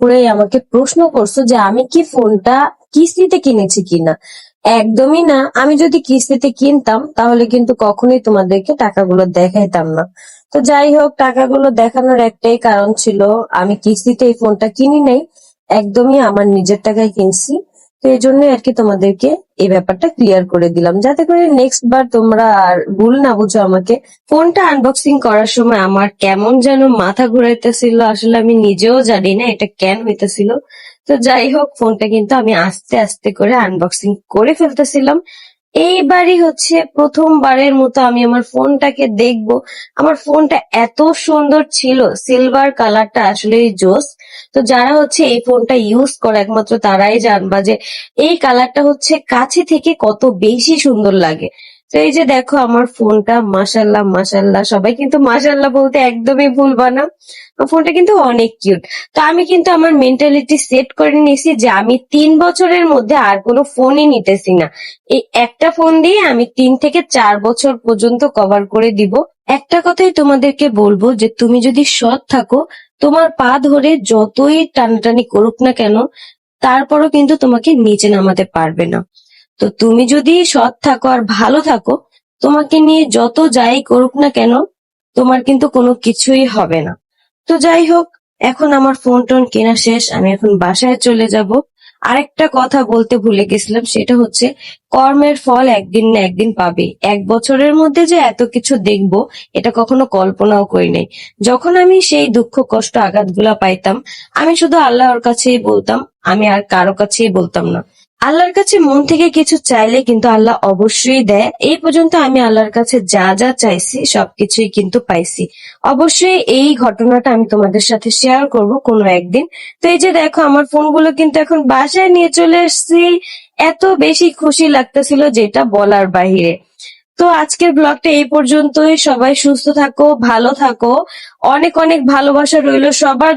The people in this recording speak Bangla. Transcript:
করেই আমাকে প্রশ্ন করছো যে আমি কি ফোনটা কিস্তিতে কিনেছি কিনা। একদমই না, আমি যদি কিস্তিতে কিনতাম তাহলে কিন্তু কখনোই তোমাদেরকে টাকাগুলো দেখাইতাম না। তো যাই হোক, টাকাগুলো দেখানোর একটাই কারণ ছিল, আমি কিস্তিতে এই ফোনটা কিনি নাই, একদমই আমার নিজের টাকায় কিনছি। তো এই জন্যই আর কি তোমাদেরকে এই ব্যাপারটা ক্লিয়ার করে দিলাম, যাতে করে নেক্সট বার তোমরা আর ভুল না বুঝো আমাকে। ফোনটা আনবক্সিং করার সময় আমার কেমন যেন মাথা ঘুরাইতেছিল, আসলে আমি নিজেও জানি না এটা কেন হইতেছিল। তো যাই হোক, ফোনটা কিন্তু আমি আস্তে আস্তে করে আনবক্সিং করে ফেলতেছিলাম। এইবারই হচ্ছে প্রথমবারের মতো আমি আমার ফোনটাকে দেখবো। আমার ফোনটা এত সুন্দর ছিল, সিলভার কালারটা আসলেই জোস। তো যারা হচ্ছে এই ফোনটা ইউজ করে একমাত্র তারাই জানবা যে এই কালারটা হচ্ছে কাছে থেকে কত বেশি সুন্দর লাগে। তো এই যে দেখো আমার ফোনটা, মাশাল্লাহ মাশাল্লাহ, সবাই কিন্তু মাশাল্লাহ বলতে একদমই ভুলবা না। ফোনটা কিন্তু অনেক কিউট। তো আমি কিন্তু আমার মেন্টালিটি সেট করে নিয়েছি যে আমি 3 বছরের মধ্যে আর কোনো ফোনই নিতেছি না। এই একটা ফোন দিয়ে আমি 3 থেকে 4 বছর পর্যন্ত কভার করে দিব। একটা কথাই তোমাদেরকে বলবো যে তুমি যদি সৎ থাকো, তোমার পা ধরে যতই টানাটানি করুক না কেন, তারপরও কিন্তু তোমাকে নিচে নামাতে পারবে না। তো তুমি যদি সৎ থাকো আর ভালো থাকো, তোমাকে নিয়ে যত যাই করুক না কেন, তোমার কিন্তু কোনো কিছুই হবে না। তো যাই হোক, এখন আমার ফোন টোন কেনা শেষ, আমি এখন বাসায় চলে যাব। আরেকটা কথা বলতে ভুলে গেছিলাম, সেটা হচ্ছে কর্মের ফল একদিন না একদিন পাবে। 1 বছরের মধ্যে যে এত কিছু দেখবো, এটা কখনো কল্পনাও করি নাই। যখন আমি সেই দুঃখ কষ্ট আঘাতগুলা পাইতাম, আমি শুধু আল্লাহর কাছেই বলতাম, আমি আর কারো কাছেই বলতাম না। আল্লাহর কাছে মন থেকে কিছু চাইলে কিন্তু আল্লাহ অবশ্যই দেয়। এই পর্যন্ত আমি আল্লাহর কাছে যা যা চাইছি সবকিছুই কিন্তু পাইছি। অবশ্যই এই ঘটনাটা আমি তোমাদের সাথে শেয়ার করব কোনো একদিন। তো এই যে দেখো আমার ফোনগুলো কিন্তু এখন বাসায় নিয়ে চলে এসেছি। এত বেশি খুশি লাগতেছিল যেটা বলার বাহিরে। তো আজকের ব্লগটা এই পর্যন্তই। সবাই সুস্থ থাকো, ভালো থাকো, অনেক অনেক ভালোবাসা রইলো সবার